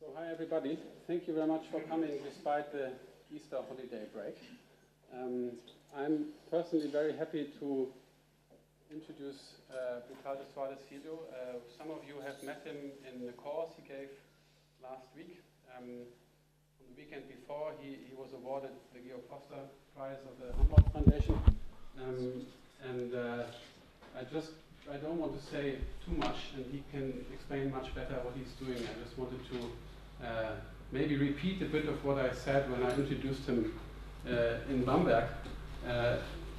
So hi everybody, thank you very much for coming despite the Easter holiday break. I'm personally very happy to introduce Britaldo Soares Filho. Some of you have met him in the course he gave last week. On the weekend before, he was awarded the Georg Forster Prize of the Humboldt Foundation. I don't want to say too much, and he can explain much better what he's doing. I just wanted to maybe repeat a bit of what I said when I introduced him in Bamberg,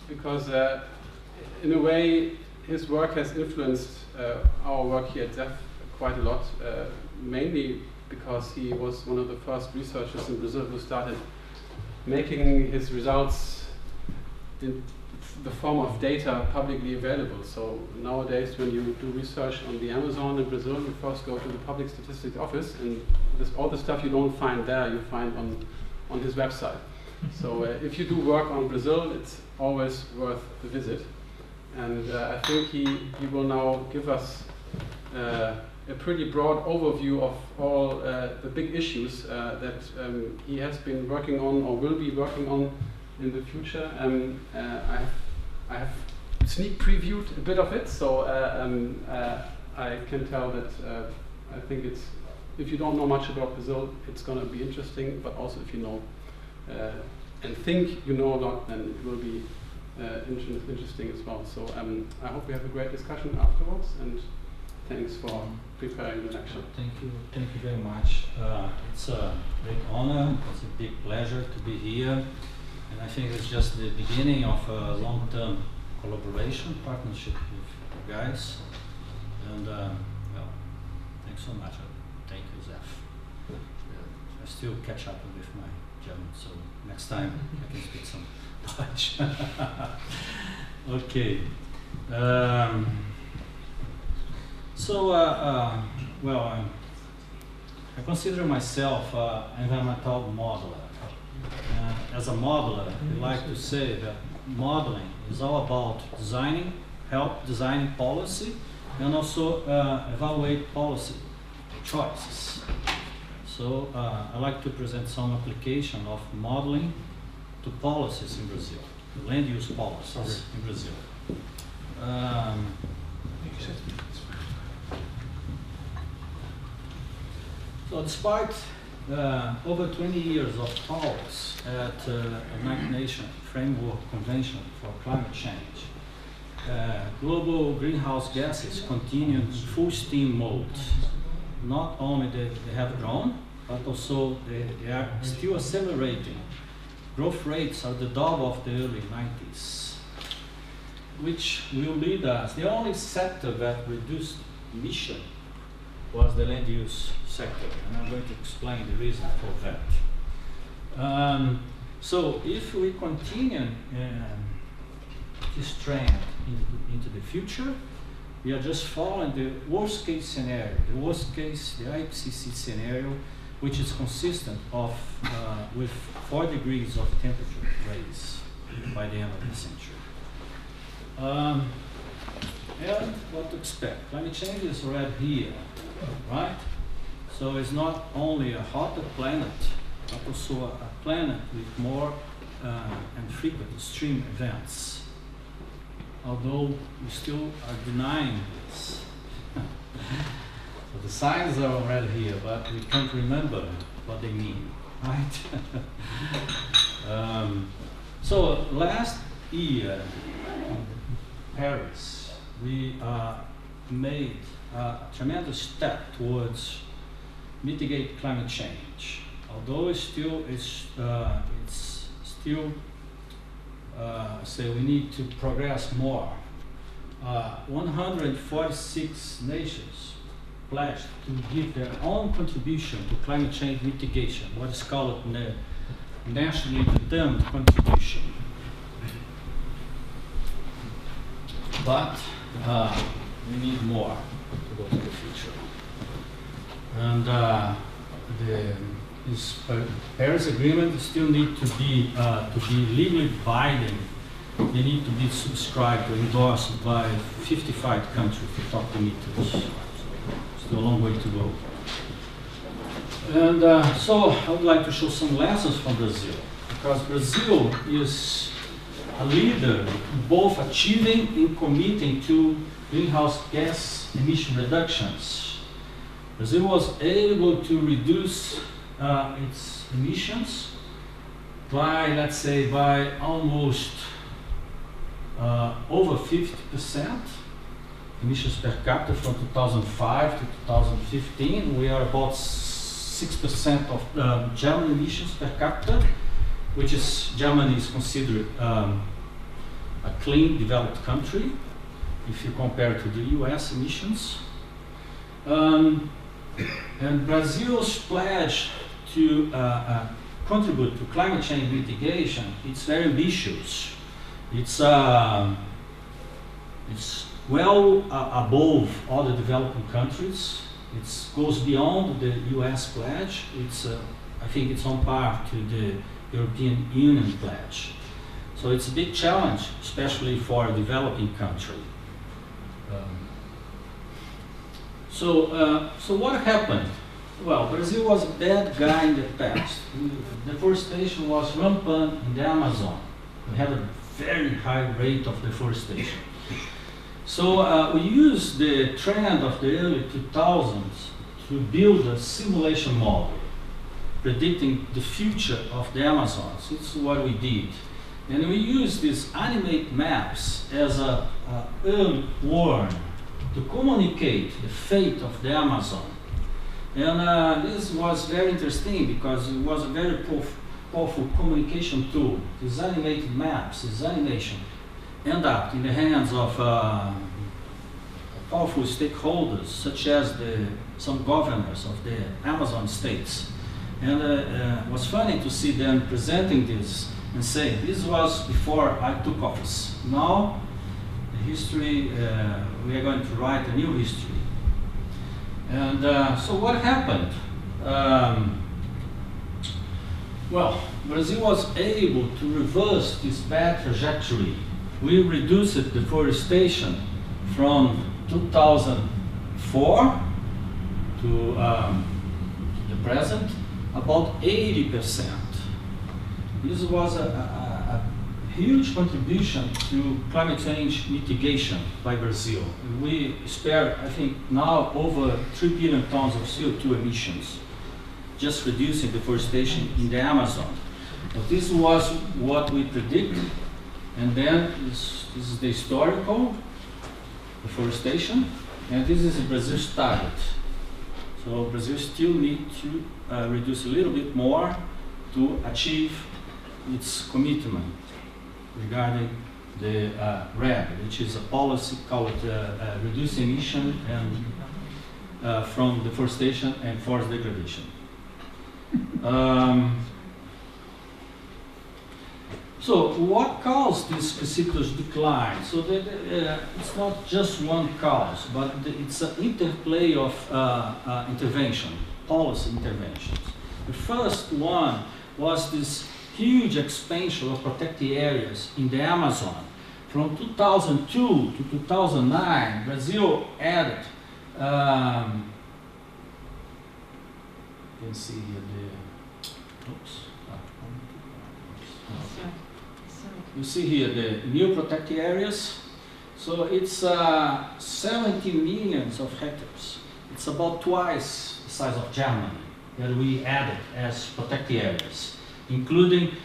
because in a way his work has influenced our work here at ZEF quite a lot, mainly because he was one of the first researchers in Brazil who started making his results in the form of data publicly available. So nowadays when you do research on the Amazon in Brazil, you first go to the Public Statistics Office, and all the stuff you don't find there, you find on his website. So if you do work on Brazil, it's always worth the visit. And I think he will now give us a pretty broad overview of all the big issues that he has been working on or will be working on in the future. I have sneak previewed a bit of it, so I can tell that I think if you don't know much about Brazil, it's going to be interesting, but also if you know and think you know a lot, then it will be interesting as well. So I hope we have a great discussion afterwards, and thanks for preparing the lecture. Thank you very much. It's a great honor, it's a big pleasure to be here. And I think it's just the beginning of a long-term collaboration, partnership with you guys. And well, thanks so much. Thank you, Zef. I still catch up with my German, so next time I can speak some Dutch. Okay. Well, I consider myself an environmental modeler. As a modeler, we like to say that modeling is all about help designing policy, and also evaluate policy choices. So I like to present some application of modeling to policies in Brazil, land use policies in Brazil. So despite over 20 years of talks at the United Nations Framework Convention for Climate Change, global greenhouse gases continue in full steam mode. Not only they have grown, but also they are still accelerating. Growth rates are the double of the early 90s, which will lead us. The only sector that reduced emission was the land use sector, and I'm going to explain the reason for that. So if we continue this trend into the future, we are just following the worst case scenario, the IPCC scenario, which is consistent with 4 degrees of temperature raise by the end of the century. And what to expect? Climate change is already here, right? So it's not only a hotter planet, but also a planet with more and frequent extreme events. Although we still are denying this. So the signs are already here, but we can't remember what they mean, right? So last year in Paris, we made a tremendous step towards mitigate climate change. Although say we need to progress more. 146 nations pledged to give their own contribution to climate change mitigation, what is called the nationally determined contribution. But we need more to go to the future. And this Paris Agreement still need to be legally binding. They need to be subscribed or endorsed by 55 countries, top emitters. So still a long way to go. And so I would like to show some lessons from Brazil, because Brazil is a leader both achieving and committing to greenhouse gas emission reductions. Brazil was able to reduce its emissions by, let's say, by almost over 50%. Emissions per capita from 2005 to 2015. We are about 6% of German emissions per capita, which is, Germany is considered a clean, developed country if you compare to the US emissions. And Brazil's pledge to contribute to climate change mitigation, it's very ambitious. It's well above other developing countries. It goes beyond the US pledge. I think it's on par to the European Union pledge. So it's a big challenge, especially for a developing country. So what happened? Well, Brazil was a bad guy in the past. Deforestation was rampant in the Amazon. We had a very high rate of deforestation. So we used the trend of the early 2000s to build a simulation model predicting the future of the Amazons. It's what we did. And we used these animate maps as a early warning to communicate the fate of the Amazon. And this was very interesting because it was a very powerful communication tool. These animated maps, this animation, end up in the hands of powerful stakeholders, such as some governors of the Amazon states. And it was funny to see them presenting this and say, this was before I took office. Now, the history, we are going to write a new history. And so what happened? Well, Brazil was able to reverse this bad trajectory. We reduced deforestation from 2004 to the present, about 80%. This was a huge contribution to climate change mitigation by Brazil. We spare, I think, now over 3 billion tons of CO2 emissions, just reducing deforestation in the Amazon. But this was what we predicted. And then this is the historical deforestation, and this is Brazil's target. So Brazil still needs to reduce a little bit more to achieve its commitment regarding the RED, which is a policy called reduce emission and from deforestation and forest degradation. So what caused this precipitous decline? So it's not just one cause, but it's an interplay of intervention, policy interventions. The first one was this huge expansion of protected areas in the Amazon. From 2002 to 2009, Brazil added, you can see here the, oops. You see here the new protected areas. So it's 70 millions of hectares. It's about twice the size of Germany that we added as protected areas, including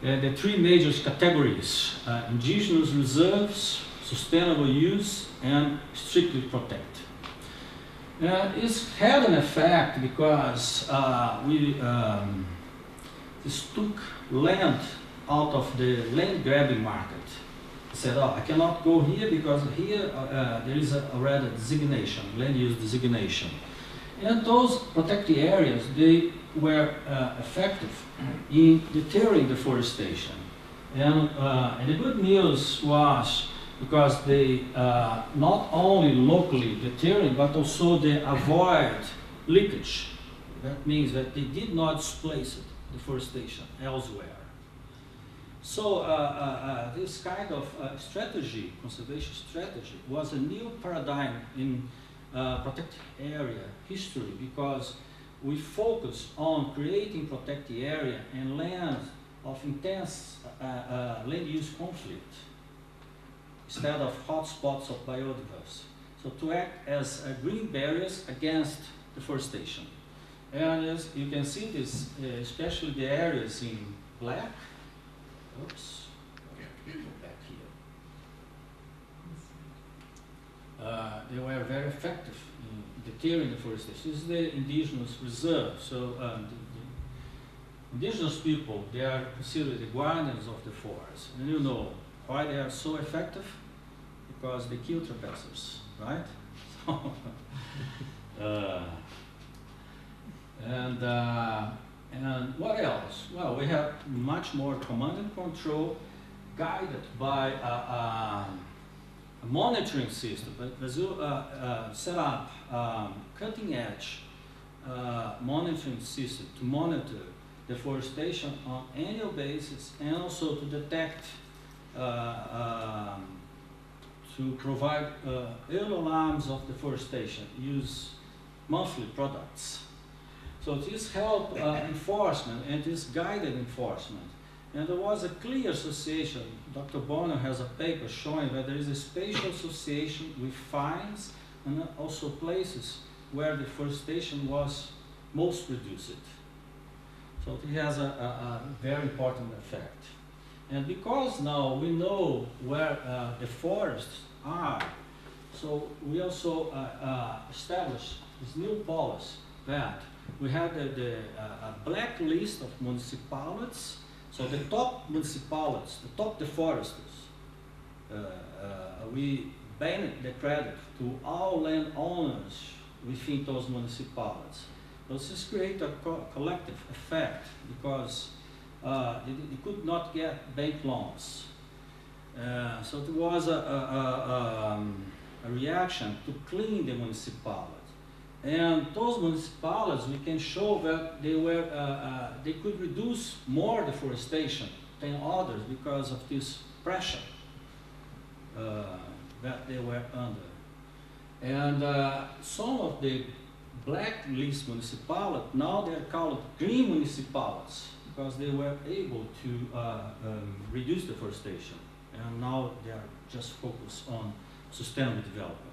the 3 major categories: indigenous reserves, sustainable use, and strictly protect. It's had an effect because we this took land out of the land grabbing market. Said, oh, I cannot go here because here there is already a designation, land use designation. And those protected areas, they were effective in deterring deforestation. And the good news was because they not only locally deterring, but also they avoid leakage. That means that they did not displace deforestation elsewhere. So this kind of strategy, conservation strategy, was a new paradigm in protected area history because we focus on creating protected area and land of intense land use conflict instead of hotspots of biodiversity. So to act as green barriers against deforestation. And as you can see this, especially the areas in black. Oops, go back here. They were very effective in deterring deforestation. This is the indigenous reserve. So the indigenous people, they are considered the guardians of the forest. And you know why they are so effective? Because they kill trespassers, right? And what else? Well, we have much more command and control guided by a monitoring system. But Brazil set up cutting edge monitoring system to monitor deforestation on annual basis and also to detect, to provide early alarms of deforestation, use monthly products. So this helped enforcement and this guided enforcement. And there was a clear association. Dr. Bonner has a paper showing that there is a spatial association with fines and also places where deforestation was most reduced. So it has a very important effect. And because now we know where the forests are, so we also established this new policy that we have a black list of municipalities. So the top municipalities, the top deforesters, we banned the credit to all landowners within those municipalities. Those just create a collective effect because they could not get bank loans. So there was a reaction to clean the municipalities. And those municipalities, we can show that they could reduce more deforestation than others because of this pressure that they were under. And some of the blacklist municipalities, now they're called green municipalities because they were able to reduce deforestation. And now they are just focused on sustainable development.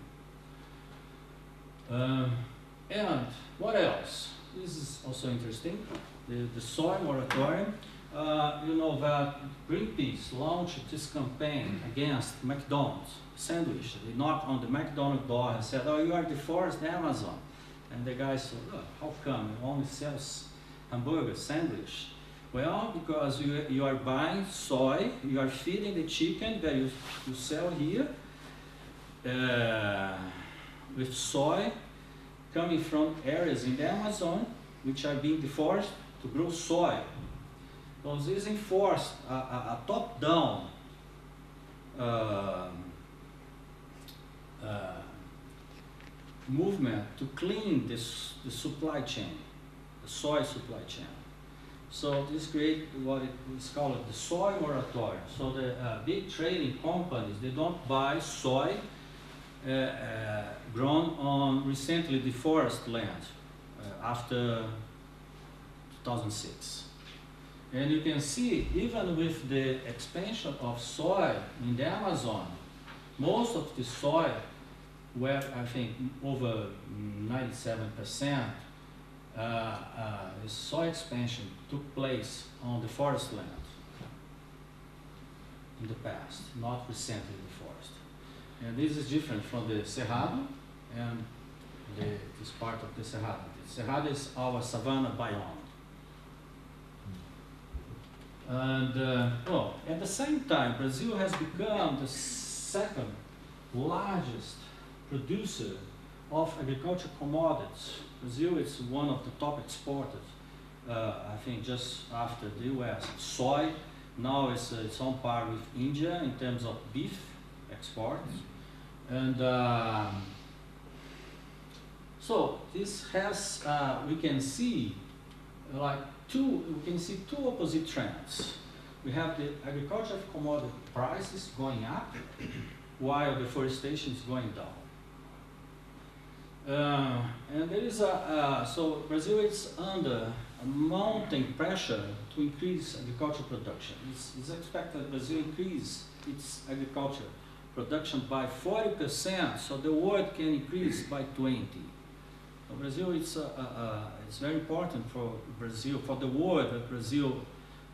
And what else? This is also interesting. The soy moratorium. You know that Greenpeace launched this campaign against McDonald's sandwich. They knocked on the McDonald's door and said, "Oh, you are deforesting Amazon." And the guy said, "Oh, how come it only sells hamburger sandwich?" Well, because you are buying soy, you are feeding the chicken that you sell here with soy coming from areas in the Amazon which are being deforested to grow soy. So this enforced a top-down movement to clean the supply chain, the soy supply chain. So this created what is called the soy moratorium. So the big trading companies, they don't buy soy grown on recently deforested land after 2006. And you can see, even with the expansion of soy in the Amazon, most of the soy, where I think over 97%, the soy expansion took place on the forest land in the past, not recently the forest. And this is different from the Cerrado and this part of the Cerrado. The Cerrado is our savanna biome. And well, at the same time, Brazil has become the second largest producer of agricultural commodities. Brazil is one of the top exporters, I think just after the US. Soy, now it's on par with India in terms of beef exports. And so this has, we can see two opposite trends. We have the agricultural commodity prices going up while deforestation is going down. And there is so Brazil is under a mounting pressure to increase agricultural production. It's expected Brazil increase its agriculture production by 40%, so the world can increase by 20. So Brazil, it's very important for Brazil, for the world, that Brazil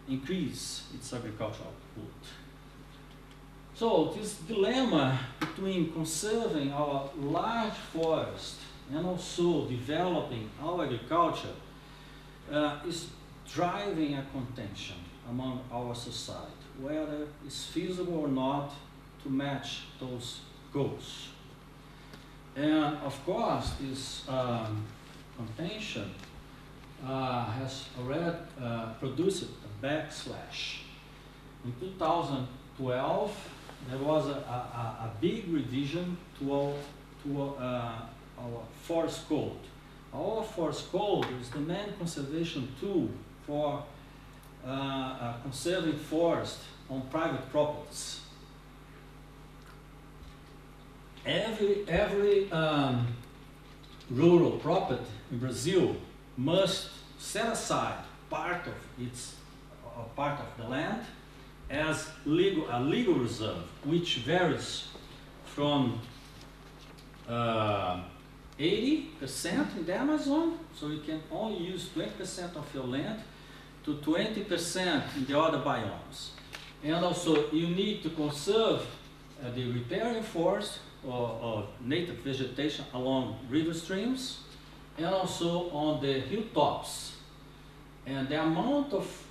increase its agricultural output. So this dilemma between conserving our large forest and also developing our agriculture is driving a contention among our society, whether it's feasible or not to match those goals. And of course, this contention has already produced a backslash. In 2012, there was a big revision to our forest code. Our forest code is the main conservation tool for conserving forest on private properties. Every rural property in Brazil must set aside part of the land as a legal reserve, which varies from 80% in the Amazon, so you can only use 20% of your land, to 20% in the other biomes. And also you need to conserve the riparian forest or native vegetation along river streams and also on the hilltops. And the amount of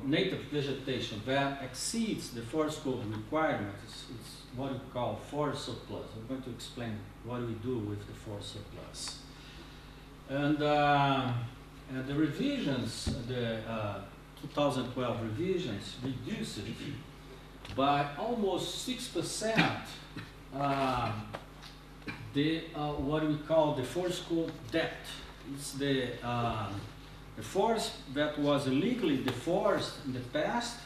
native vegetation that exceeds the forest code requirements is what we call forest surplus. I'm going to explain what we do with the forest surplus. And the revisions, the 2012 revisions, reduced it by almost 6%. What we call the forest code debt. It's the forest that was illegally deforested in the past,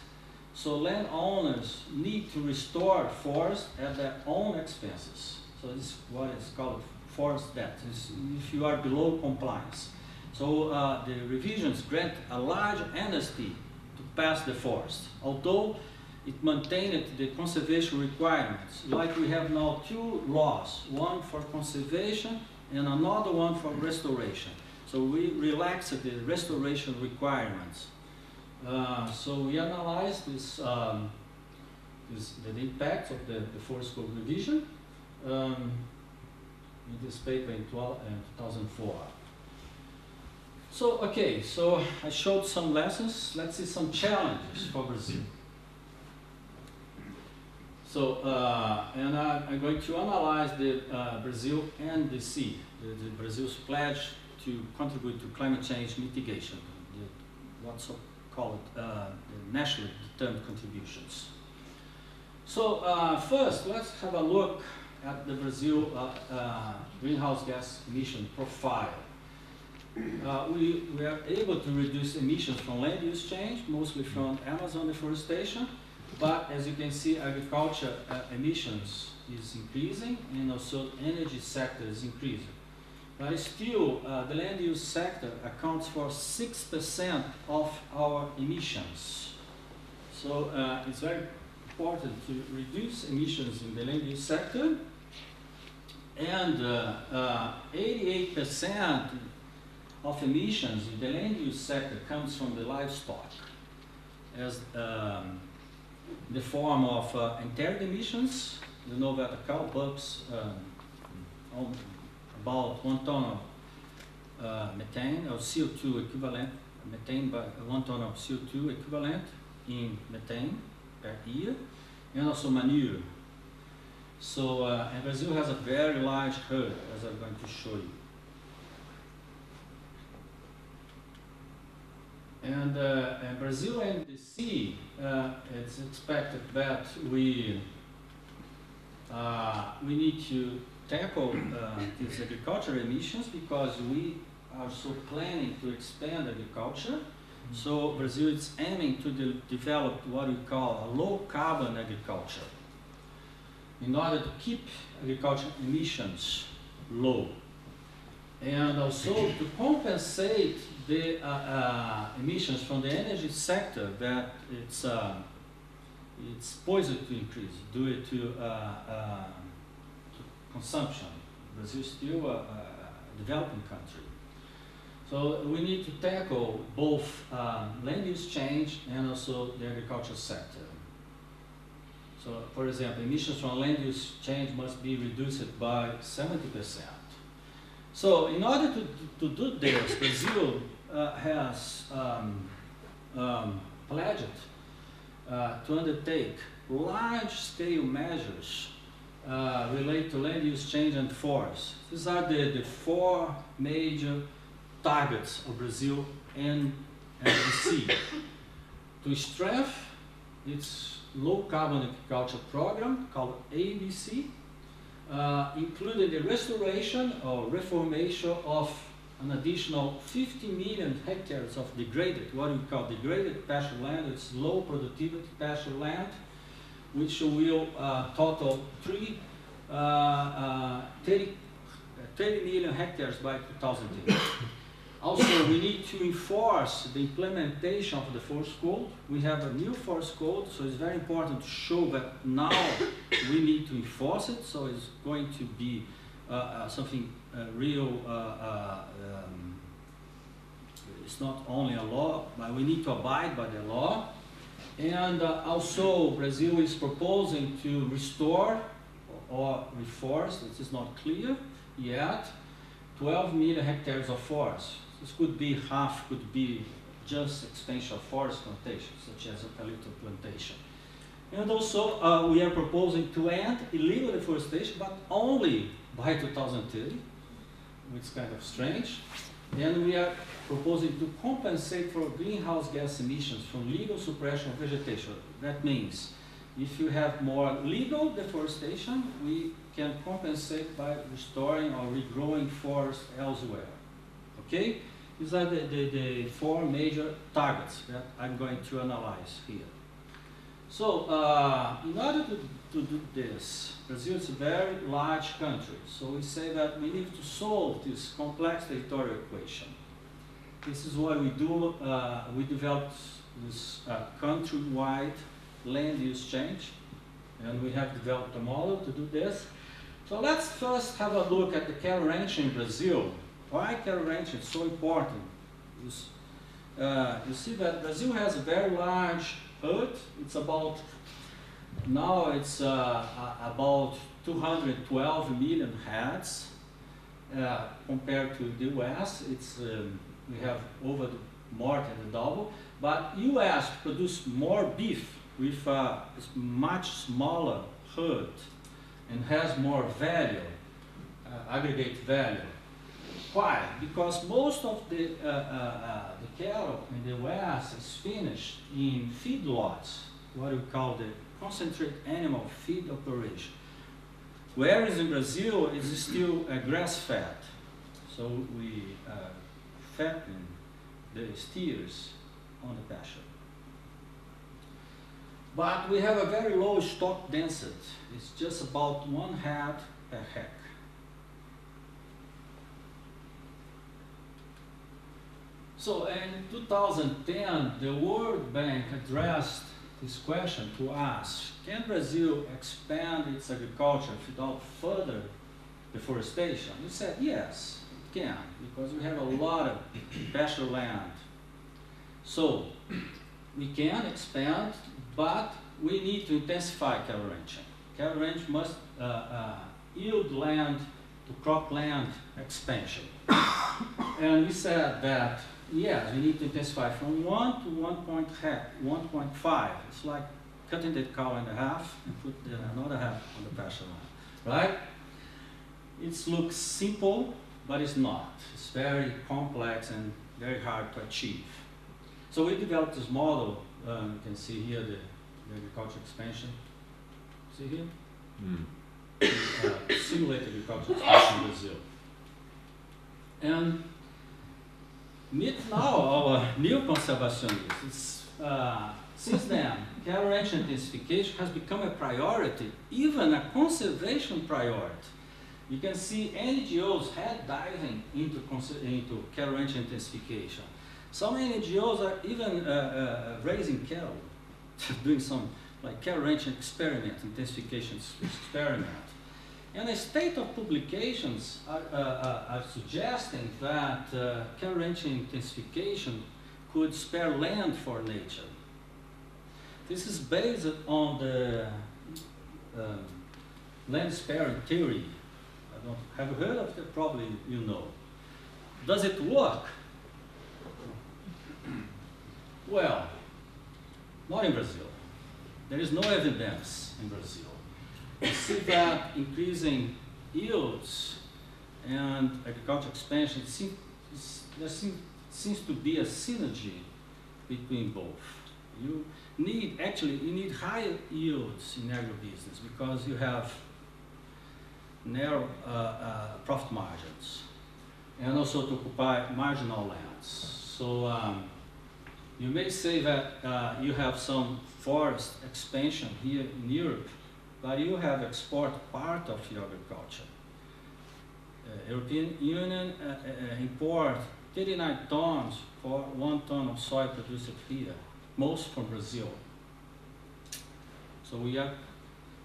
so landowners need to restore forest at their own expenses. So this is what is called forest debt, it's if you are below compliance. So the revisions grant a large amnesty to pass the forest, although it maintained the conservation requirements. Like we have now two laws, one for conservation and another one for restoration. So we relaxed the restoration requirements. So we analyzed the impact of the forest code revision in this paper in 2004. So, okay, so I showed some lessons. Let's see some challenges for Brazil. So, and I'm going to analyze the Brazil and the sea, the Brazil's pledge to contribute to climate change mitigation, what's called the nationally determined contributions. So first, let's have a look at the Brazil greenhouse gas emission profile. We are able to reduce emissions from land use change, mostly from Amazon deforestation, but as you can see, agriculture emissions is increasing, and also energy sector is increasing. But still, the land use sector accounts for 6% of our emissions. So it's very important to reduce emissions in the land use sector. And 88% of emissions in the land use sector comes from the livestock, as the form of enteric emissions. You know that the cow pups about 1 ton of methane or CO2 equivalent, methane by 1 ton of CO2 equivalent in methane per year, and also manure. So, and Brazil has a very large herd, as I'm going to show you. And Brazil and the sea, it's expected that we need to tackle these agricultural emissions because we are so planning to expand agriculture. So Brazil is aiming to develop what we call a low carbon agriculture in order to keep agricultural emissions low. And also to compensate the emissions from the energy sector that it's poised to increase due to consumption. Brazil is still a developing country. So we need to tackle both land use change and also the agricultural sector. So, for example, emissions from land use change must be reduced by 70%. So, in order to do this, Brazil has pledged to undertake large-scale measures related to land use change and forests. These are the four major targets of Brazil and NDC. To strengthen its low-carbon agriculture program called ABC, including the restoration or reformation of an additional 50 million hectares of degraded, what we call degraded pasture land. It's low productivity pasture land, which will total 30 million hectares by 2010. Also, we need to enforce the implementation of the forest code. We have a new forest code, so it's very important to show that now we need to enforce it. So it's going to be something real. It's not only a law, but we need to abide by the law. And also, Brazil is proposing to restore or reforest. This is not clear yet. 12 million hectares of forest. This could be half, could be just expansion of forest plantations, such as eucalyptus plantation. And also, we are proposing to end illegal deforestation, but only by 2030, which is kind of strange. And we are proposing to compensate for greenhouse gas emissions from legal suppression of vegetation. That means if you have more legal deforestation, we can compensate by restoring or regrowing forests elsewhere. Okay? These are the four major targets that I'm going to analyze here. So, in order to do this, Brazil is a very large country. So we say that we need to solve this complex territorial equation. This is what we do. We developed this countrywide land use change, and we have developed a model to do this. So let's first have a look at the cattle ranching in Brazil. Why cattle ranching is so important? You see that Brazil has a very large herd. It's about, now it's about 212 million heads. Compared to the US, it's, we have more than the double. But US produce more beef with a much smaller herd and has more value, aggregate value. Why? Because most of the cattle in the West is finished in feedlots, what we call the concentrated animal feed operation. Whereas in Brazil, it's still grass-fed. So we fatten the steers on the pasture. But we have a very low stock density. It's just about 1 head per hectare. So in 2010, the World Bank addressed this question to us: can Brazil expand its agriculture without further deforestation? We said yes, it can, because we have a lot of pasture land. So we can expand, but we need to intensify cattle ranching. Cattle ranch must yield land to cropland expansion. And we said that, yes, we need to intensify from 1 to 1.5. It's like cutting the cow in half and put another half on the pasture land, right? It looks simple, but it's not. It's very complex and very hard to achieve. So we developed this model. You can see here the agriculture expansion. See here? Simulate agriculture expansion in Brazil. And meet now our new conservationists. Since then, cattle ranching intensification has become a priority, even a conservation priority. you can see NGOs head diving into cattle ranching intensification. Some NGOs are even raising cattle, doing some like cattle ranching experiment, intensification experiment. And the state of publications are suggesting that cattle ranching intensification could spare land for nature. This is based on the land sparing theory. I don't have heard of it, probably you know. Does it work? Well, not in Brazil. There is no evidence in Brazil. We see that increasing yields and agricultural expansion, there seems to be a synergy between both. You need higher yields in agribusiness because you have narrow profit margins and also to occupy marginal lands. So you may say that you have some forest expansion here in Europe, but you have export part of your agriculture. European Union import 39 tons for 1 ton of soy produced here, most from Brazil. So we are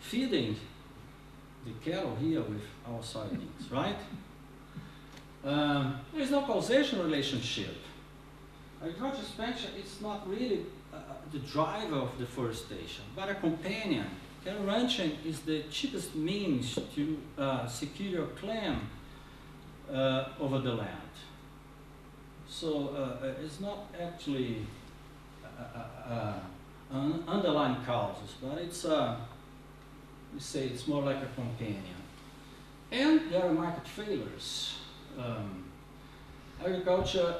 feeding the cattle here with our soybeans, right? There is no causation relationship. Agricultural expansion is not really the driver of deforestation, but a companion. Cattle ranching is the cheapest means to secure your claim over the land. So it's not actually underlying causes, but it's we say it's more like a companion. And there are market failures. Agriculture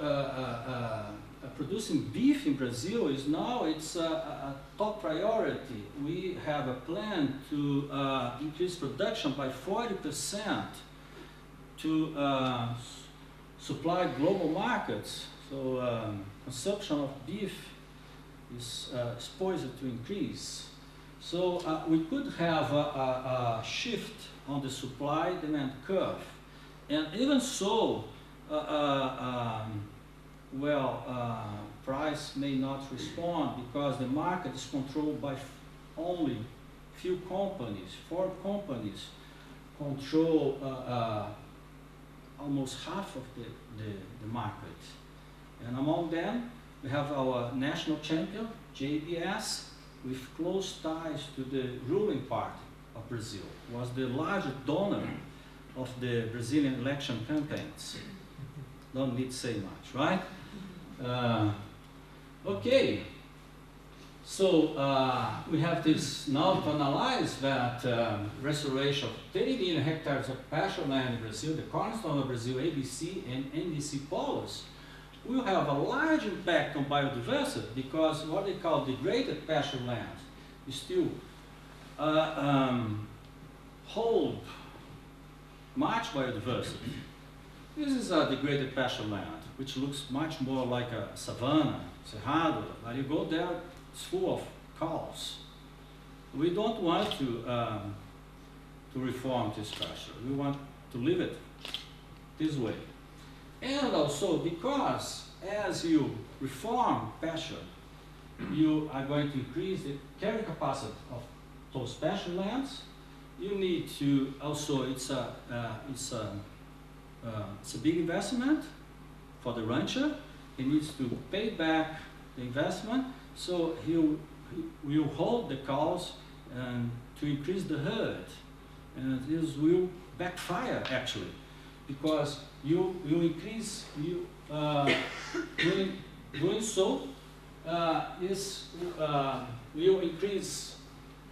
producing beef in Brazil is now a top priority. We have a plan to increase production by 40% to supply global markets. So consumption of beef is poised to increase. So we could have a shift on the supply-demand curve. And even so, price may not respond because the market is controlled by only few companies. 4 companies control almost half of the market. And among them, we have our national champion, JBS, with close ties to the ruling party of Brazil. Was the largest donor of the Brazilian election campaigns. Don't need to say much, right? Okay, so we have this now to analyze that restoration of 30 million hectares of pasture land in Brazil, the cornerstone of Brazil, ABC and NDC polos, will have a large impact on biodiversity because what they call degraded pasture land is still hold much biodiversity. This is a degraded pasture land, which looks much more like a savanna, cerrado, but you go there, it's full of cows. We don't want to reform this pasture. We want to leave it this way. And also because as you reform pasture, you are going to increase the carrying capacity of those pasture lands. You need to also, it's a big investment for the rancher. He needs to pay back the investment, so he will hold the cows and to increase the herd. And this will backfire actually, because you increase, doing so will increase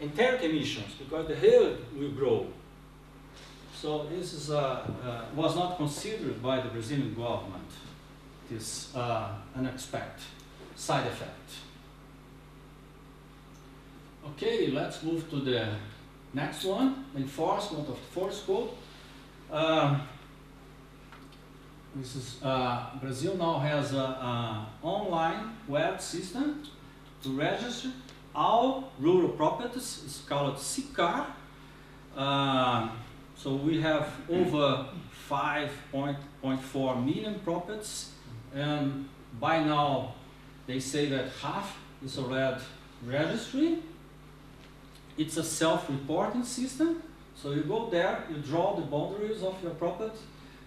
enteric emissions because the herd will grow. So this is was not considered by the Brazilian government, this unexpected side effect. Okay, let's move to the next one, enforcement of the forest code. This is Brazil now has an online web system to register all rural properties. It's called SICAR. So we have over 5.4 million properties, and by now they say that half is already registry. It's a self-reporting system. So you go there, you draw the boundaries of your property,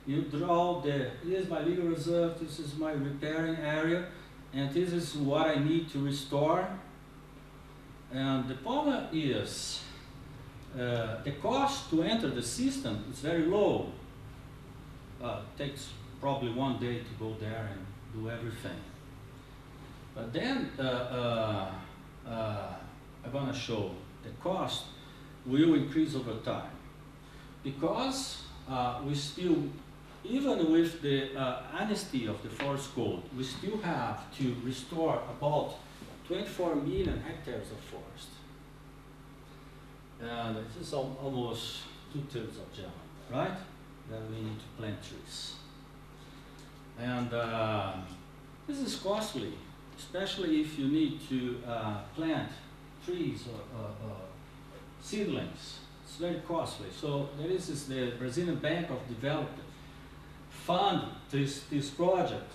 you draw this is my legal reserve, this is my repairing area, and this is what I need to restore. And the problem is the cost to enter the system is very low. It takes probably 1 day to go there and do everything. But then I'm going to show the cost will increase over time, because we still, even with the amnesty of the forest code, we still have to restore about 24 million hectares of forest. And this is almost 2/3 of Germany, right? Then we need to plant trees. And this is costly, especially if you need to plant trees or seedlings. It's very costly. So there is the Brazilian Bank of Development fund this project.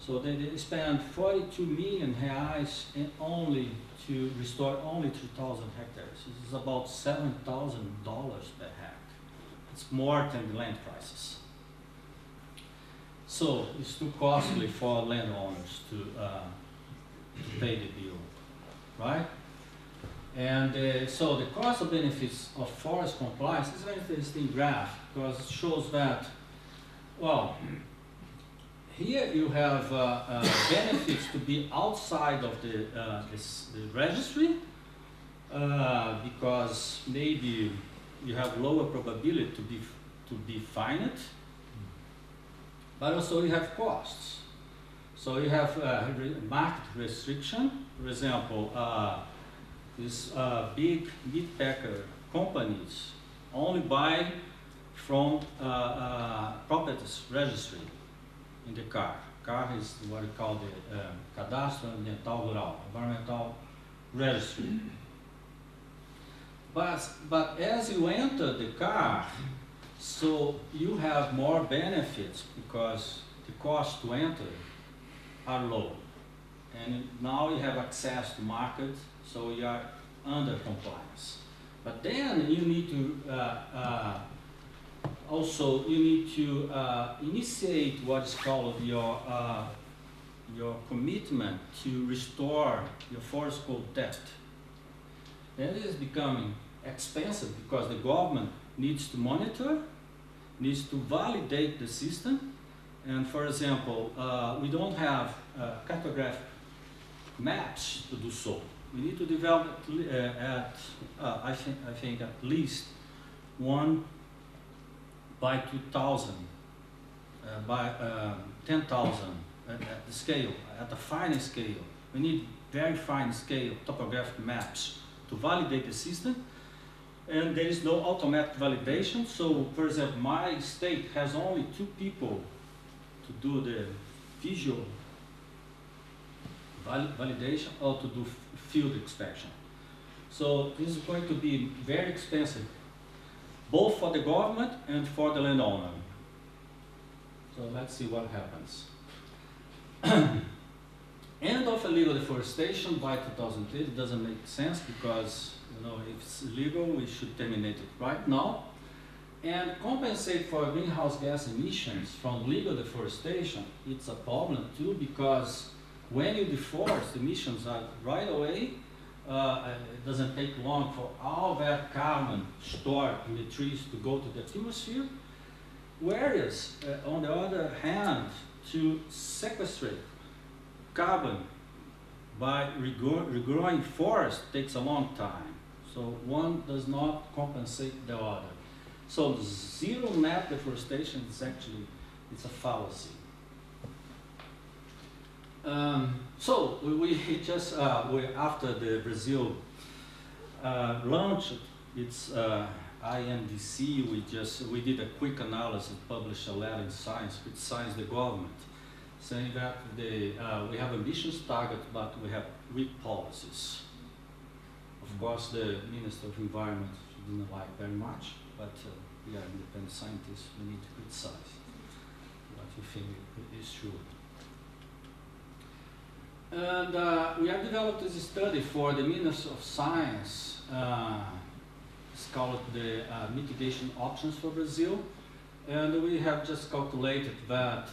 So they spend 42 million reais only to restore only 2,000 hectares. This is about $7,000 per hectare. It's more than the land prices. So it's too costly for landowners to pay the bill, right? And so the cost of benefits of forest compliance is a very interesting graph, because it shows that, well, here you have benefits to be outside of the registry, because maybe you have lower probability to be fined, but also you have costs. So you have market restriction. For example, these big meat packer companies only buy from properties registry in the CAR. CAR is what we call the Cadastro Ambiental Rural, environmental registry. But as you enter the CAR, so you have more benefits, because the cost to enter are low. And now you have access to market, so you are under compliance. But then you need to also initiate what's called your commitment to restore your forest code debt. That is becoming expensive, because the government needs to monitor, needs to validate the system. And for example, we don't have cartographic maps to do so. We need to develop I think at least one by 2,000, by 10,000 at the scale, at the fine scale. We need very fine scale topographic maps to validate the system. And there is no automatic validation. So, for example, my state has only 2 people to do the visual validation or to do field inspection. So this is going to be very expensive, both for the government and for the landowner. So let's see what happens. End of illegal deforestation by 2008 doesn't make sense, because if it's illegal, we should terminate it right now. And compensate for greenhouse gas emissions from legal deforestation, it's a problem too, because when you deforest, emissions are right away. It doesn't take long for all that carbon stored in the trees to go to the atmosphere. Whereas, on the other hand, to sequestrate carbon by regrowing forest takes a long time. So one does not compensate the other. So zero net deforestation is actually, it's a fallacy. So we just, after the Brazil launched its INDC, we did a quick analysis, published a letter in Science, which signs the government, saying that we have ambitious targets, but we have weak policies. Of course, the Minister of Environment didn't like very much, but we are independent scientists, we need to criticize what we think is true. And we have developed this study for the Ministry of Science. It's called the Mitigation Options for Brazil. And we have just calculated that,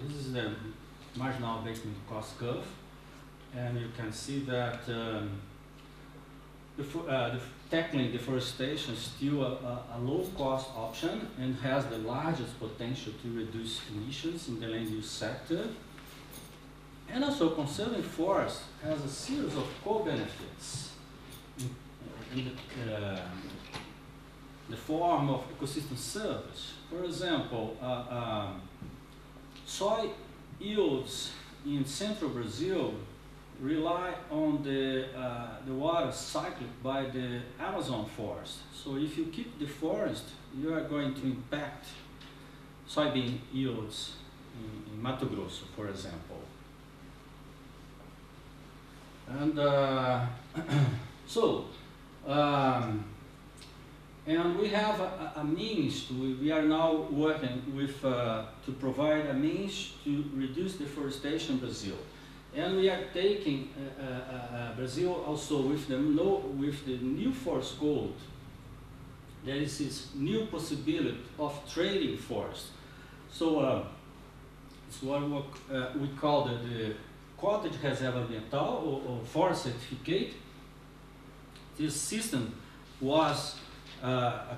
this is the marginal abatement cost curve. And you can see that tackling deforestation is still a low-cost option and has the largest potential to reduce emissions in the land use sector. And also, conserving forests has a series of co-benefits in the form of ecosystem service. For example, soy yields in central Brazil rely on the water cycled by the Amazon forest. So if you keep the forest, you are going to impact soybean yields in Mato Grosso, for example. And and we have a means we are now working with to provide a means to reduce deforestation in Brazil. And we are taking Brazil also with the new forest code. There is this new possibility of trading forest. So it's what we call the Código de Reserva Ambiental or forest certificate. This system was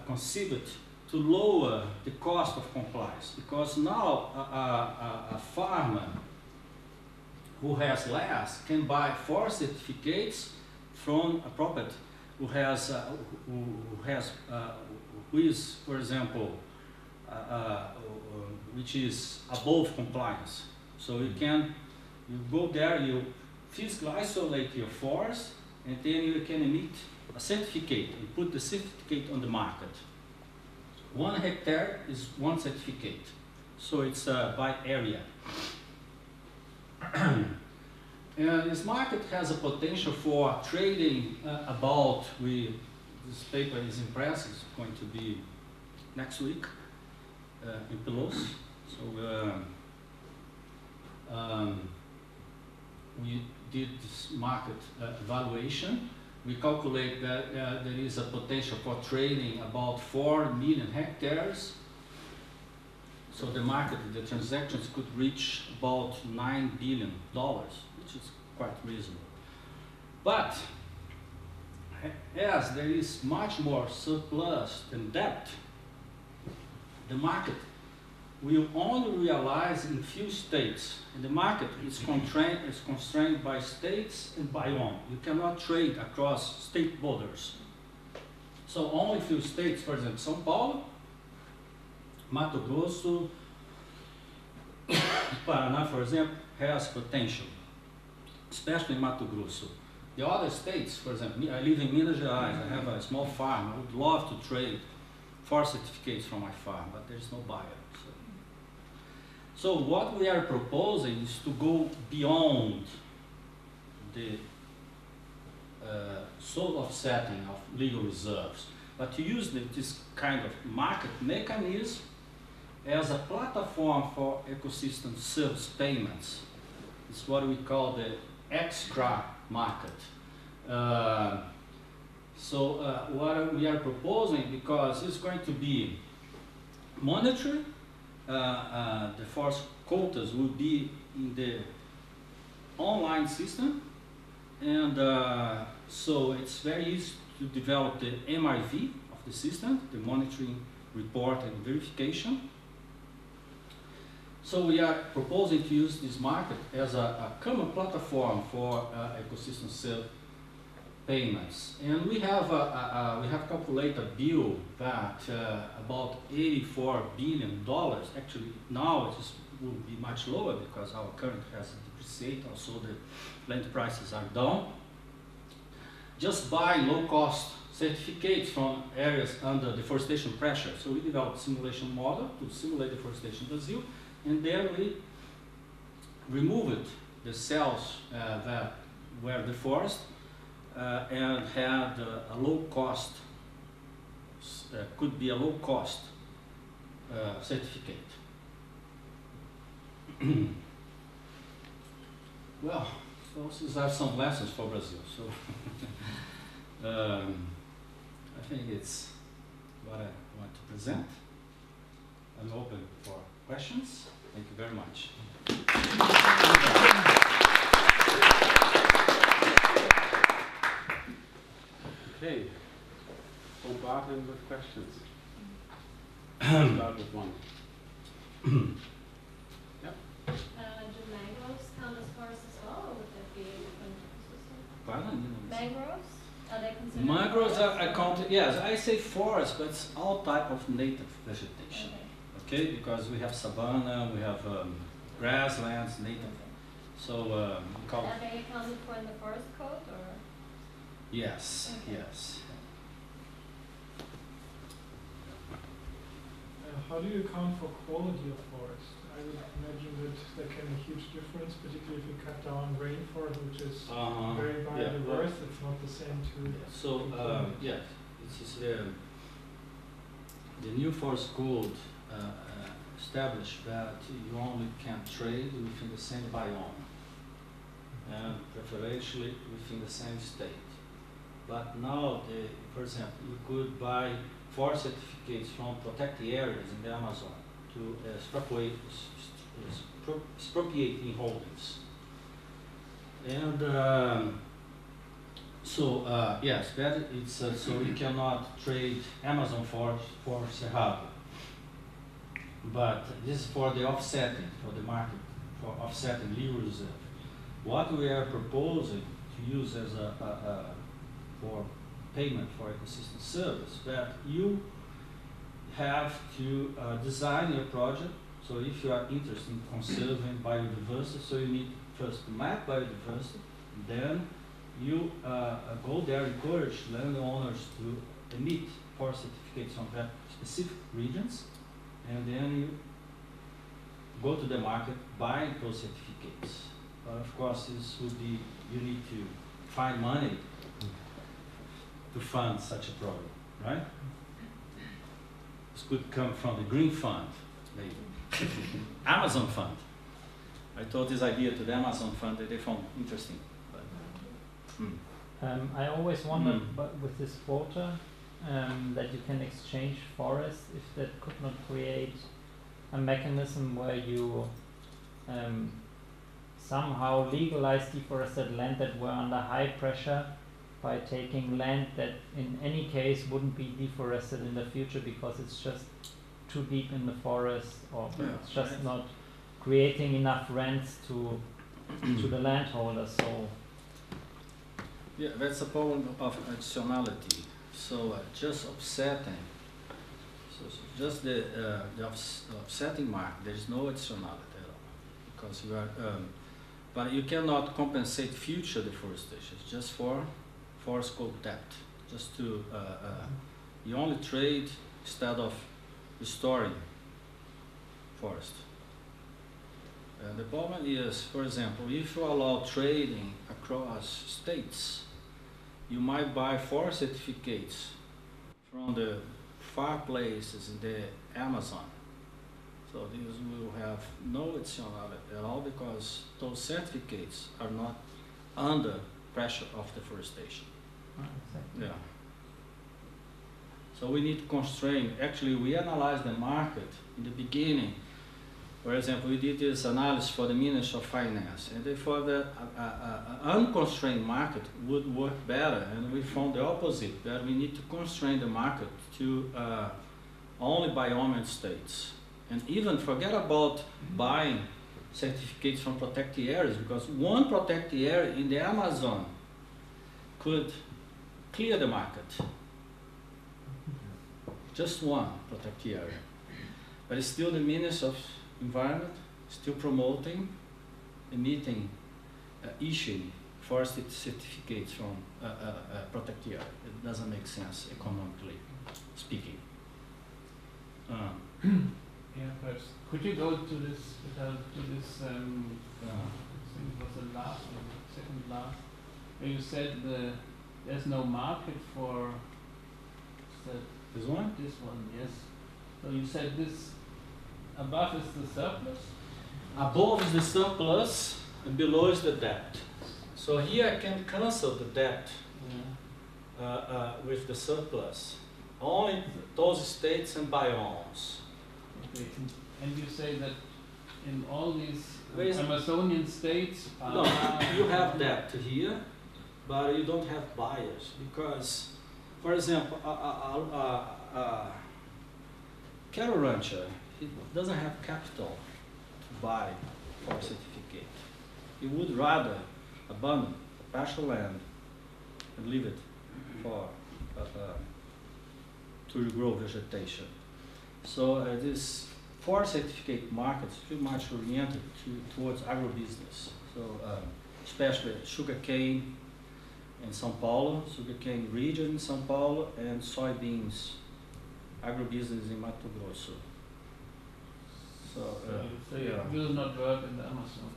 conceived to lower the cost of compliance, because now a farmer who has less can buy forest certificates from a property who is, for example, which is above compliance. So you go there, you physically isolate your forest, and then you can emit a certificate and put the certificate on the market. 1 hectare is 1 certificate, so it's by area. And this market has a potential for trading this paper is in press, it's going to be next week in Pelosi. So we did this market evaluation. We calculate that there is a potential for trading about 4 million hectares. So the transactions could reach about $9 billion, which is quite reasonable. But as there is much more surplus than debt, the market will only realize in few states, and the market is constrained by states and biome. You cannot trade across state borders. So only few states, for example, São Paulo, Mato Grosso, Paraná, for example, has potential, especially Mato Grosso. The other states, for example, I live in Minas Gerais, I have a small farm, I would love to trade forest certificates from my farm, but there's no buyer. So what we are proposing is to go beyond the sole offsetting of legal reserves, but to use this kind of market mechanism as a platform for ecosystem service payments. It's what we call the extra market. What we are proposing, because it's going to be monetary, the forest quotas will be in the online system, and so it's very easy to develop the MIV of the system, the monitoring, report, and verification. So we are proposing to use this market as a common platform for ecosystem service payments, and we have calculated a bill that about $84 billion. Actually, now it will be much lower because our currency has depreciated. Also, the land prices are down. Just buying low-cost certificates from areas under deforestation pressure. So we developed a simulation model to simulate deforestation in Brazil, and then we removed the cells that were deforested and had a low cost could be a low-cost certificate. Well, those are some lessons for Brazil. So I think it's what I want to present. I'm open for questions. Thank you very much. Okay, bombard him with questions. Start with one. Yep. Do mangroves count as forests as well, or would that be a different system? Pardon? Mangroves? Are they considered Mangroves forests? are counted, yes, I say forest, but it's all type of native vegetation. Okay. Okay, because we have savanna, we have grasslands, native. So we call Are they accounted for in the forest code, or? yes, Okay. yes. How do you account for quality of forest? I would imagine that there can be a huge difference, particularly if you cut down rainforest, which is very biodiverse. It's not the same to. So yes, this is the new forest code established that you only can trade within the same biome and preferentially within the same state. But now, for example, you could buy forest certificates from protected areas in the Amazon to expropriate in holdings. And yes, that it's so you cannot trade Amazon forest for Cerrado. But this is for the offsetting, for the market, for offsetting legal reserve. What we are proposing to use as for payment for ecosystem service, that you have to design your project. So if you are interested in conserving biodiversity, so you need first to map biodiversity, then you go there, encourage landowners to emit forest certificates on that specific regions, and then you go to the market, buy those certificates. But of course, this would be, you need to find money to fund such a program, right? This could come from the Green Fund, maybe. Amazon Fund. I told this idea to the Amazon Fund that they found interesting. But, I always wondered, but with this quota, that you can exchange forests, if that could not create a mechanism where you somehow legalize deforested land that were under high pressure by taking land that in any case wouldn't be deforested in the future because it's just too deep in the forest, or it's just not creating enough rents to the landholder. So yeah, that's a problem of additionality. So just offsetting, so just the offsetting mark, there is no additionality at all, because you are, but you cannot compensate future deforestation, just for forest code debt, just to, you only trade instead of restoring forest. The problem is, for example, if you allow trading across states, you might buy forest certificates from the far places in the Amazon. So these will have no additionality at all because those certificates are not under pressure of deforestation. exactly. Yeah. So we need to constrain. Actually, we analyzed the market in the beginning. For example, we did this analysis for the Ministry of Finance, and therefore the unconstrained market would work better, and we found the opposite, that we need to constrain the market to only biome states. And even forget about buying certificates from protected areas, because one protected area in the Amazon could clear the market. Just one protected area. But it's still the Ministry of Environment, still promoting, emitting, issuing forest certificates from protected area. It doesn't make sense economically speaking. Yeah, perhaps. Could you go to this, I think it was the last or second last, where you said there's no market for This one? This one, yes. So you said this above is the surplus? Above is the surplus and below is the debt. So here I can cancel the debt with the surplus. Only those states and biomes. Okay. And you say that in all these Where's- Amazonian states, No, you have debt here, but you don't have buyers because, for example, cattle rancher, he doesn't have capital to buy for a certificate. He would rather abandon pasture land and leave it for to regrow vegetation. So this forest certificate market is pretty much oriented towards agribusiness. So especially sugarcane in São Paulo, sugarcane region in São Paulo, and soybeans agribusiness in Mato Grosso. So it will not work in the Amazon.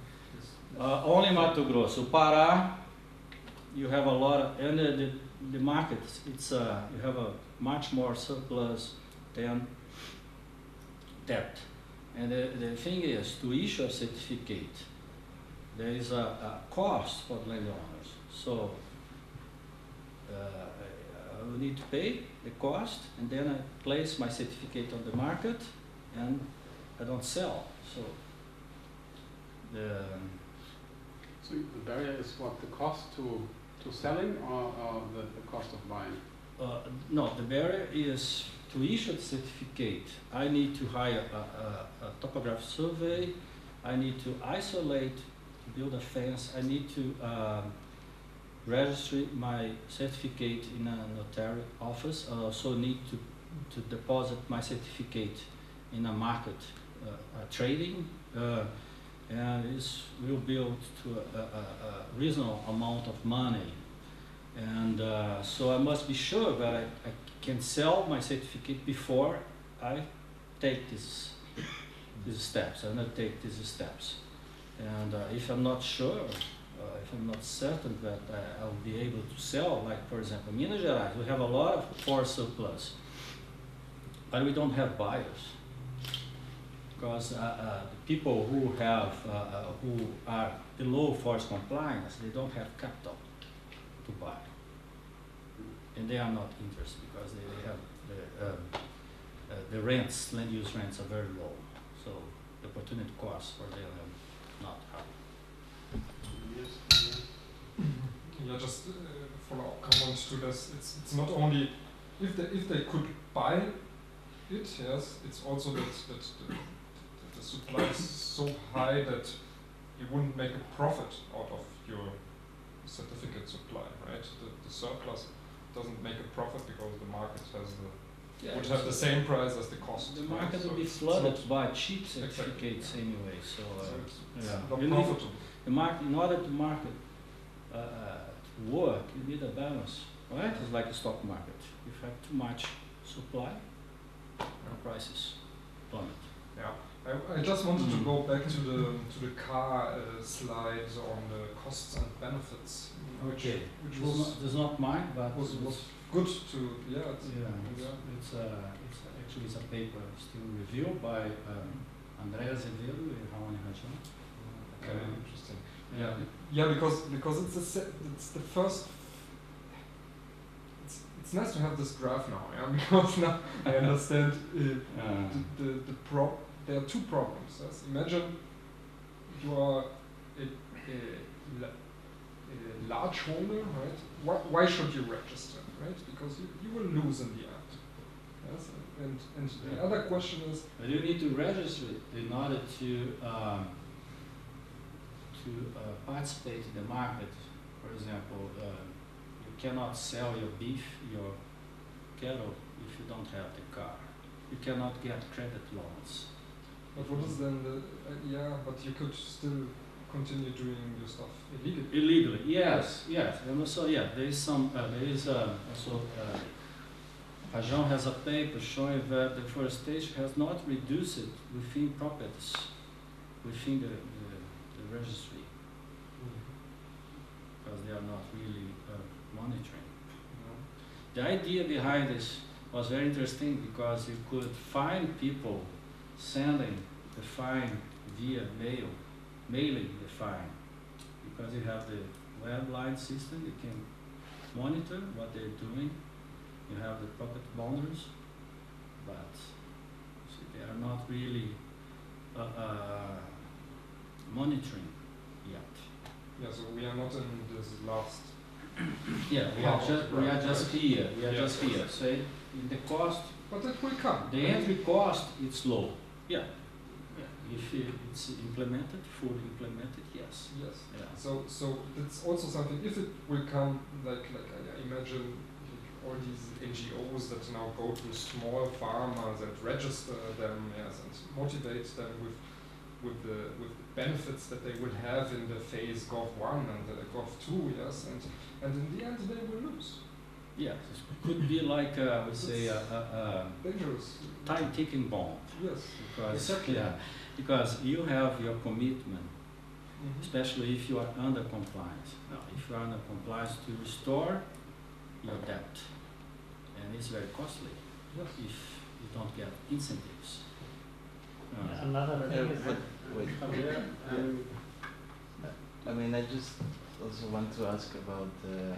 only Mato Grosso. Pará, you have a lot of, and the market, it's you have a much more surplus than debt. And the thing is, to issue a certificate, there is a cost for landowners. So I will need to pay the cost, and then I place my certificate on the market, and I don't sell. So So the barrier is what, the cost to selling or the cost of buying? no, the barrier is to issue a certificate. I need to hire a topographic survey. I need to isolate, build a fence. I need to register my certificate in a notary office. I also need to deposit my certificate in a market trading. And this will build to a reasonable amount of money. And so I must be sure that I can sell my certificate before I take these steps. I not take these steps. And if I'm not sure, if I'm not certain that I'll be able to sell, like for example, Minas Gerais, we have a lot of forest surplus, but we don't have buyers. Because the people who are below forest compliance, they don't have capital to buy, and they are not interested because they have the rents, land use rents are very low, so the opportunity cost for them are not high. Yeah, just follow up comment to this. It's not only if they could buy it, yes, it's also that the supply is so high that you wouldn't make a profit out of your certificate supply, right? The surplus doesn't make a profit because the market has would have the same price as the cost. The market right? will be flooded by cheap certificates anyway, so it's yeah. not You need profitable. the market, in order to market to work, you need a balance, right? It's like a stock market. If you have too much supply, prices plummet. Yeah, I just wanted to go back to the car slides on the costs and benefits, which This is not mine, but was good to it's actually it's a paper still reviewed by Andrea Azevedo and Raoni Rajan. okay, interesting. Yeah, because it's the first. It's nice to have this graph now, yeah, because now I understand there are two problems. Yes? Imagine you are a large holder, right? Why should you register, right? Because you will lose in the end. Yes? And the other question is, but you need to register in order to participate in the market. For example, you cannot sell your beef, your cattle, if you don't have the car. You cannot get credit loans. but what is then the but you could still continue doing your stuff illegally. Illegally, yes. And also, there is some. Rajan has a paper showing that deforestation has not reduced it within properties, within the registry, because they are not really monitoring. The idea behind this was very interesting because you could find people sending the fine via mail, mailing the fine, because you have the web line system, you can monitor what they're doing, you have the pocket boundaries, but see, they are not really monitoring yet. Yeah, so we are not in this last. Yeah, we are just here. We are just here. So in the cost, but it will come. the entry cost is low. Yeah. If it's implemented, fully implemented, yes. Yes. Yeah. So it's also something. If it will come, like I imagine all these NGOs that now go to small farmers and register them, yes, and motivate them with the benefits that they would have in the phase Gov1 and Gov2, yes, and in the end they will lose. Yes, it could be like we say a Dangerous. time ticking bomb. Yes. Because Exactly. yeah, because you have your commitment, Mhm. especially if you are under compliance. Now, if you are under compliance to restore your debt, and it's very costly Yes. if you don't get incentives. Another thing is that Wait. Javier, I mean, I just also want to ask about the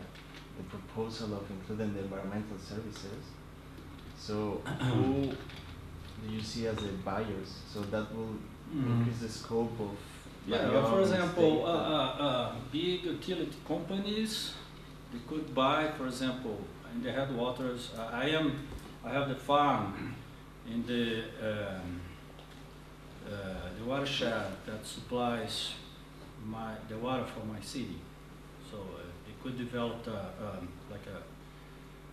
proposal of including the environmental services. So, who do you see as the buyers? So that will increase the scope of. Yeah, buying for the example, state. big utility companies, they could buy, for example, in the headwaters. I have the farm in the watershed that supplies the water for my city. So they could develop like a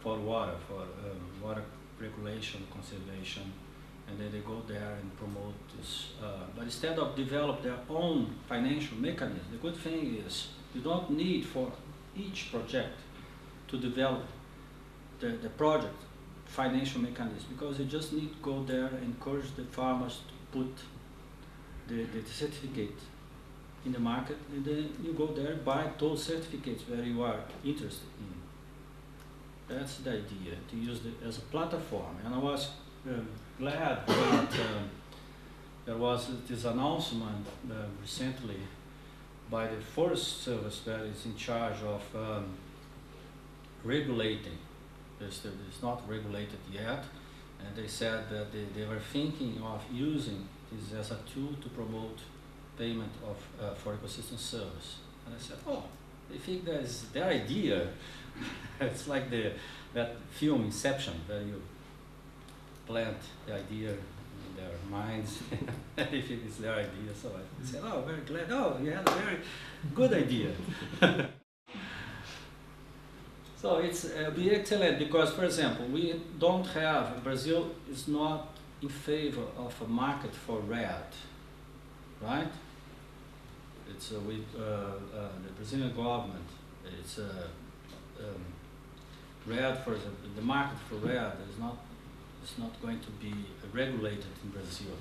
for water regulation, conservation, and then they go there and promote this. But instead of develop their own financial mechanism, the good thing is you don't need for each project to develop the project financial mechanism, because you just need to go there and encourage the farmers to put the certificate in the market, and then you go there, buy those certificates where you are interested in. That's the idea, to use it as a platform. And I was glad that there was this announcement recently by the Forest Service that is in charge of regulating. It's not regulated yet, and they said that they were thinking of using this as a tool to promote payment of for ecosystem service. And I said, oh, they think that's their idea. It's like that film Inception, where you plant the idea in their minds. They think it's their idea. So I said, oh, very glad. Oh, you had a very good idea. So it's be excellent because, for example, we don't have, Brazil is not in favor of a market for red, right? It's with the Brazilian government, it's red, for example, the market for red is not going to be regulated in Brazil,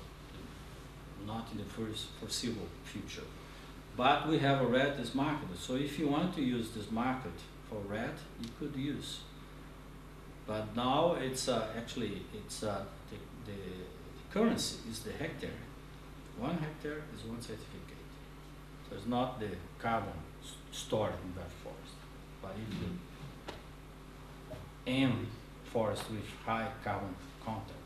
not in the foreseeable future. But we have a red that's marketed, so if you want to use this market for red, you could use. But now it's actually the currency is the hectare. 1 hectare is 1 certificate. So it's not the carbon stored in that forest, but if you aim forest with high carbon content.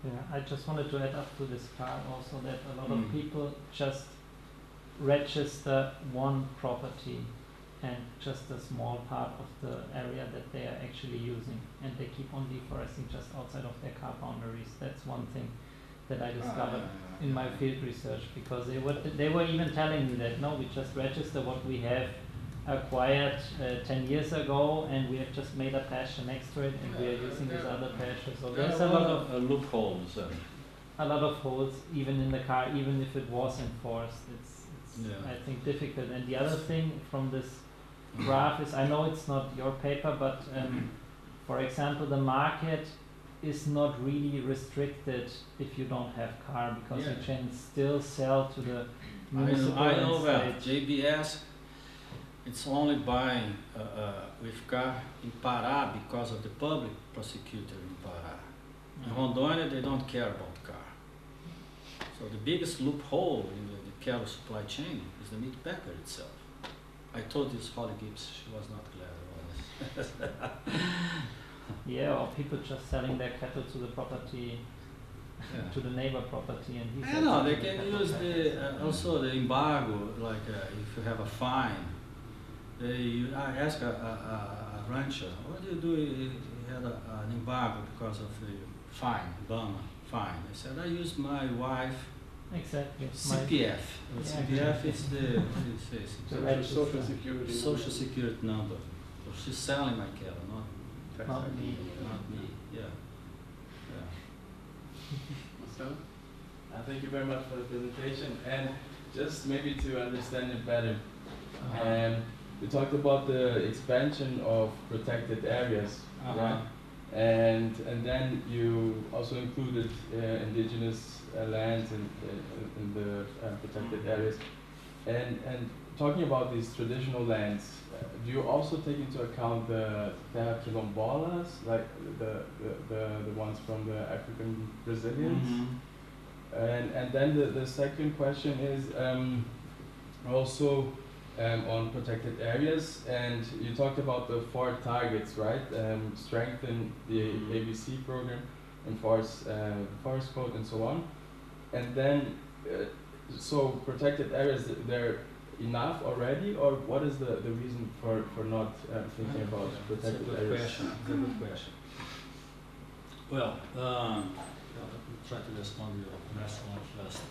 Yeah, I just wanted to add up to this part also that a lot of people just register one property and just a small part of the area that they are actually using, and they keep on deforesting just outside of their car boundaries. That's one thing that I discovered in my field research, because they were even telling me that no, we just register what we have acquired 10 years ago, and we have just made a pasture next to it, and we are using this other pasture. So there's a lot of loopholes. A lot of holes even in the car, even if it was enforced. It's I think difficult. And the other thing from this graph is, I know it's not your paper, but for example, the market is not really restricted if you don't have car, because you can still sell to the municipal I know that JBS it's only buying with car in Pará because of the public prosecutor in Pará. In Rondônia, they don't care about car. So the biggest loophole in the cattle supply chain is the meat packer itself. I told this Holly Gibbs, she was not glad about it. Yeah, or people just selling their cattle to the property, to the neighbor property, and he I know, they can use the, also the embargo, like if you have a fine. I asked a rancher, what do you do if you had an embargo because of the fine, Obama fine? I said, I used my wife exactly CPF. CPF is the, what do you say? Social security. Social security number. So she's selling my cattle, not me. not me. Yeah. Marcel? Thank you very much for the presentation, and just maybe to understand it better, we talked about the expansion of protected areas, right? And then you also included indigenous lands in the protected areas, and talking about these traditional lands, do you also take into account the terra quilombolas, like the ones from the African Brazilians? And then the second question is also on protected areas, and you talked about the 4 targets, right? Strengthen the ABC program, enforce forest code, and so on. And then, so protected areas, they're enough already, or what is the reason for not thinking about protected areas? That's a good question. Well, let me try to respond to your last one first.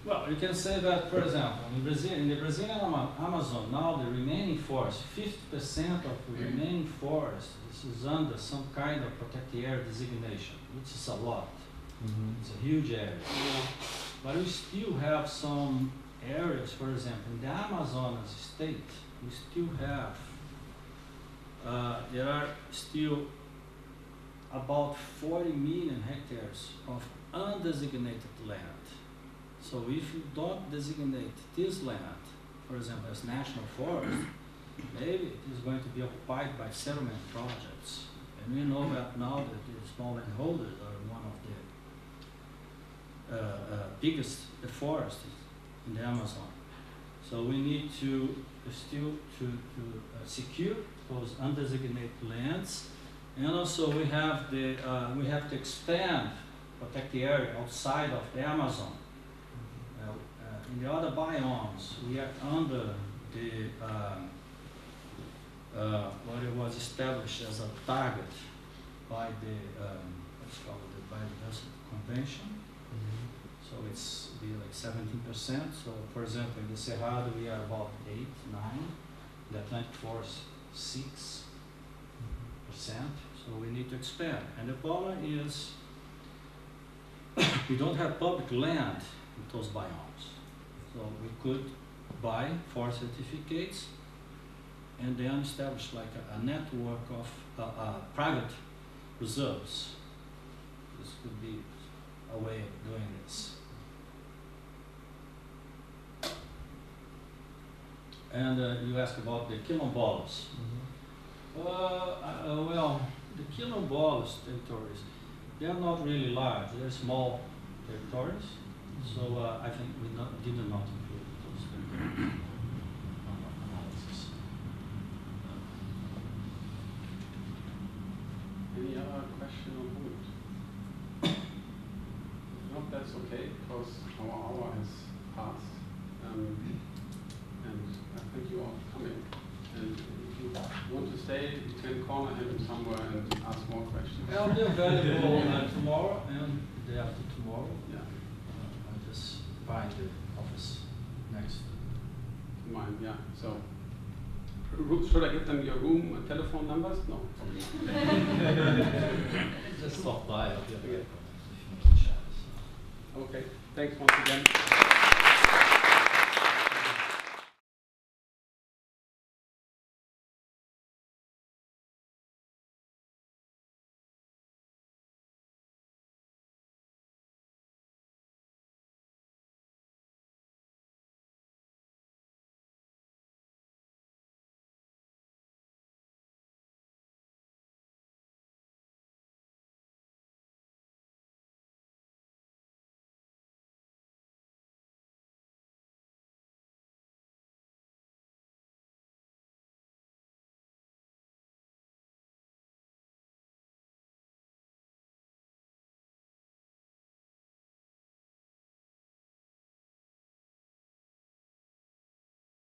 Well, you can say that, for example, in the Brazilian Amazon, now the remaining forest, 50% of the remaining forest is under some kind of protected area designation, which is a lot. It's a huge area. But we still have some areas, for example, in the Amazonas state, we still have, there are still about 40 million hectares of undesignated land. So if you don't designate this land, for example, as national forest, maybe it is going to be occupied by settlement projects. And we know that now that the small landholders are one of the biggest forests in the Amazon. So we need to still secure those undesignated lands, and also we have to expand, protect the area outside of the Amazon. In the other biomes, we are under the what it was established as a target by the what's called the Biodiversity Convention. So it's be like 17%. So for example, in the Cerrado we are about 8, 9. The Atlantic Forest 6%. So we need to expand. And the problem is we don't have public land in those biomes. So we could buy forest certificates and then establish like a network of private reserves. This could be a way of doing this. And you asked about the quilombolas. Well, the quilombolas territories, they are not really large. They're small territories. So I think we did not include those territories on our analysis. Any other question on Humboldt? If not, that's okay, because our hour has passed. And I thank you all for coming. And if you want to stay, you can corner him somewhere and ask more questions. I'll be available tomorrow and the day after tomorrow. Yeah. I'll just find the office next. Mine, yeah. So, should I give them your room and telephone numbers? No. Just stop by. I'll be available. Okay. Thanks once again.